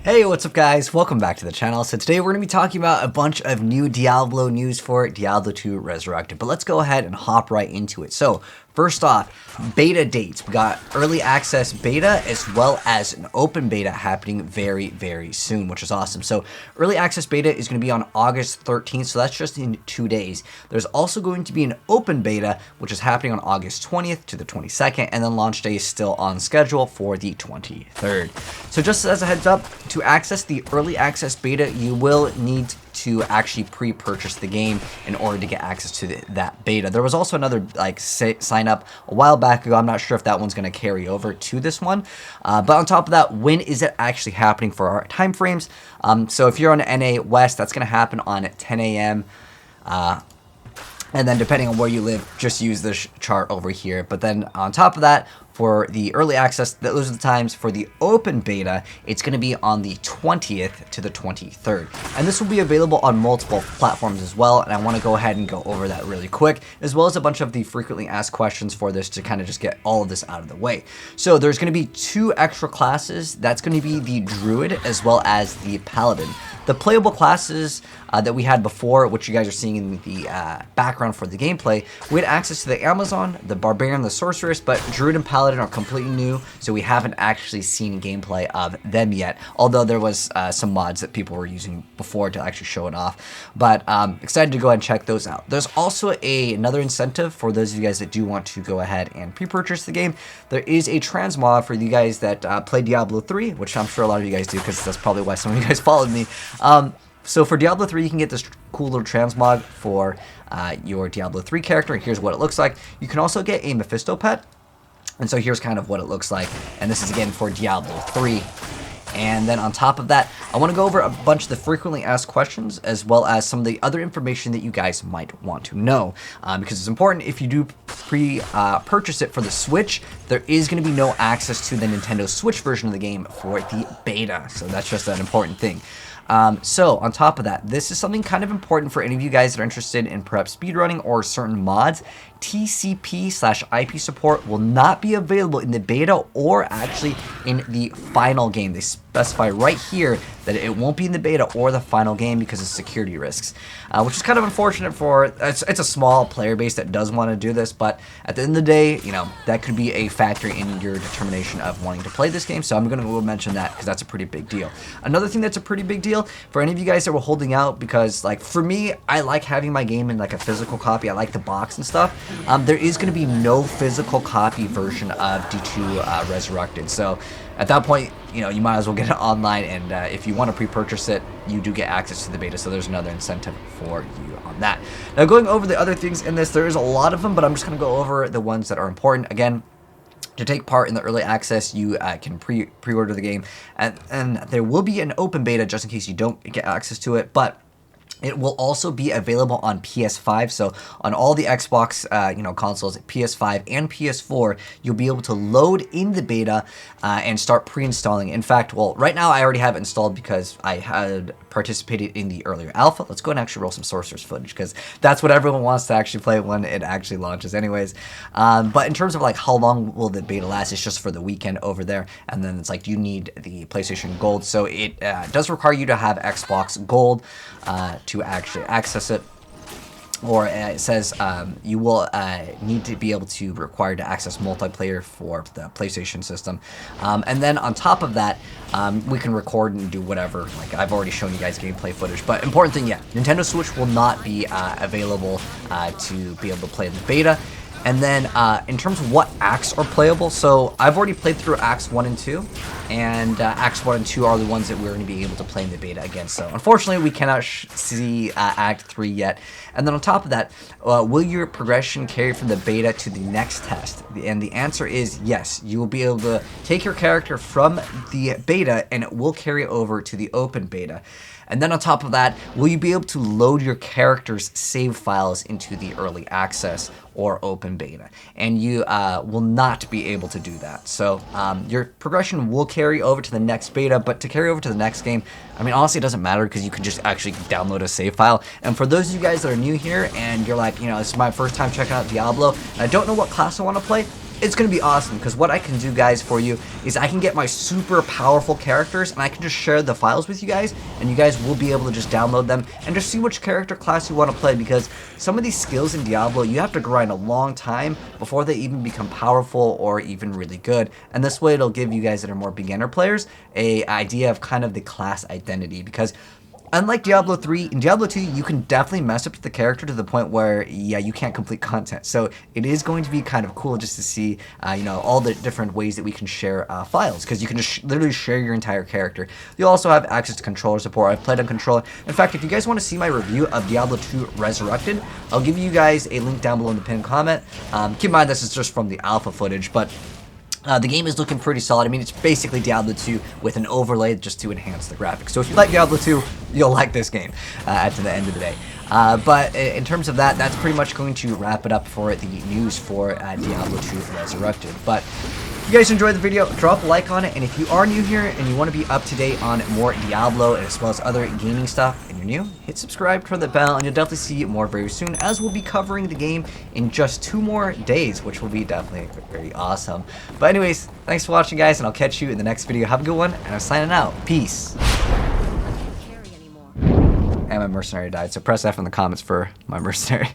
Hey, what's up guys? Welcome back to the channel. So today we're going to be talking about a bunch of new Diablo news for Diablo 2 Resurrected, but let's go ahead and hop right into it. So first off, beta dates. We got early access beta as well as an open beta happening very soon, which is awesome. So early access beta is going to be on August 13th, so that's just in 2 days. There's also going to be an open beta, which is happening on August 20th to the 22nd, and then launch day is still on schedule for the 23rd. So just as a heads up, to access the early access beta, you will need to actually pre-purchase the game in order to get access to that beta. There was also another sign up a while back ago. I'm not sure if that one's going to carry over to this one. But on top of that, when is it actually happening for our time frames? So if you're on NA West, that's going to happen on 10 a.m. And then depending on where you live, just use this chart over here. But then on top of that, for the early access, those are the times. For the open beta, it's going to be on the 20th to the 23rd. And this will be available on multiple platforms as well. And I want to go ahead and go over that really quick, as well as a bunch of the frequently asked questions for this to kind of just get all of this out of the way. So there's going to be 2 extra classes. That's going to be the Druid as well as the Paladin. The playable classes that we had before, which you guys are seeing in the background for the gameplay, we had access to the Amazon, the Barbarian, the Sorceress, but Druid and Paladin are completely new, so we haven't actually seen gameplay of them yet, although there was some mods that people were using before to actually show it off. But excited to go ahead and check those out. There's also another incentive for those of you guys that do want to go ahead and pre-purchase the game. There is a transmog for you guys that play Diablo 3, which I'm sure a lot of you guys do, because that's probably why some of you guys followed me. So for Diablo 3, you can get this cool little transmog for your Diablo 3 character, and here's what it looks like. You can also get a Mephisto pet, and so here's kind of what it looks like, and this is again for Diablo 3. And then on top of that, I want to go over a bunch of the frequently asked questions, as well as some of the other information that you guys might want to know, because it's important. If you do purchase it for the Switch, there is going to be no access to the Nintendo Switch version of the game for the beta, so that's just an important thing. So on top of that, this is something kind of important for any of you guys that are interested in perhaps speedrunning or certain mods. TCP/IP support will not be available in the beta or actually in the final game. They specify right here that it won't be in the beta or the final game because of security risks, which is kind of unfortunate for, it's a small player base that does want to do this, but at the end of the day, you know, that could be a factor in your determination of wanting to play this game, so I'm going to mention that because that's a pretty big deal. Another thing that's a pretty big deal for any of you guys that were holding out, because like for me, I like having my game in like a physical copy. I like the box and stuff. There is going to be no physical copy version of D2 Resurrected, so at that point, you know, you might as well get it online, and if you want to pre-purchase it, you do get access to the beta, so there's another incentive for you on that. Now, going over the other things in this, there is a lot of them, but I'm just going to go over the ones that are important. Again, to take part in the early access, you can pre-order the game, and there will be an open beta just in case you don't get access to it, but it will also be available on PS5, so on all the Xbox consoles, PS5 and PS4, you'll be able to load in the beta and start pre-installing. In fact, well, right now I already have it installed because I had participated in the earlier alpha. Let's go and actually roll some Sorcerer's footage, because that's what everyone wants to actually play when it actually launches anyways. But in terms of like how long will the beta last, it's just for the weekend over there, and then it's like you need the PlayStation Gold, so it does require you to have Xbox Gold to actually access it, or it says you will need to be able to require to access multiplayer for the PlayStation system, and then on top of that, we can record and do whatever. Like I've already shown you guys gameplay footage, but important thing, yeah, Nintendo Switch will not be available to be able to play in the beta. And then in terms of what acts are playable, so I've already played through Acts 1 and 2, and Acts 1 and 2 are the ones that we're going to be able to play in the beta again. So unfortunately, we cannot see Act 3 yet. And then on top of that, will your progression carry from the beta to the next test? And the answer is yes. You will be able to take your character from the beta, and it will carry over to the open beta. And then on top of that, will you be able to load your character's save files into the early access or open beta? And you will not be able to do that. So your progression will carry over to the next beta, but to carry over to the next game, I mean, honestly, it doesn't matter because you can just actually download a save file. And for those of you guys that are new here and you're like, you know, this is my first time checking out Diablo, and I don't know what class I want to play, it's going to be awesome because what I can do, guys, for you is I can get my super powerful characters and I can just share the files with you guys, and you guys will be able to just download them and just see which character class you want to play, because some of these skills in Diablo, you have to grind a long time before they even become powerful or even really good, and this way it'll give you guys that are more beginner players a idea of kind of the class identity, because unlike Diablo 3, in Diablo 2, you can definitely mess up the character to the point where, yeah, you can't complete content. So it is going to be kind of cool just to see, you know, all the different ways that we can share files, because you can just literally share your entire character. You'll also have access to controller support. I've played on controller. In fact, if you guys want to see my review of Diablo 2 Resurrected, I'll give you guys a link down below in the pinned comment. Keep in mind, this is just from the alpha footage, but the game is looking pretty solid. I mean, it's basically Diablo 2 with an overlay just to enhance the graphics. So if you like Diablo 2, you'll like this game at the end of the day. But in terms of that, that's pretty much going to wrap it up for the news for Diablo 2 Resurrected. But if you guys enjoyed the video, drop a like on it. And if you are new here and you want to be up to date on more Diablo as well as other gaming stuff, and you're new, hit subscribe, turn the bell, and you'll definitely see more very soon, as we'll be covering the game in just 2 more days, which will be definitely very awesome. But anyways, thanks for watching, guys, and I'll catch you in the next video. Have a good one, and I'm signing out. Peace. And my mercenary died, so press F in the comments for my mercenary.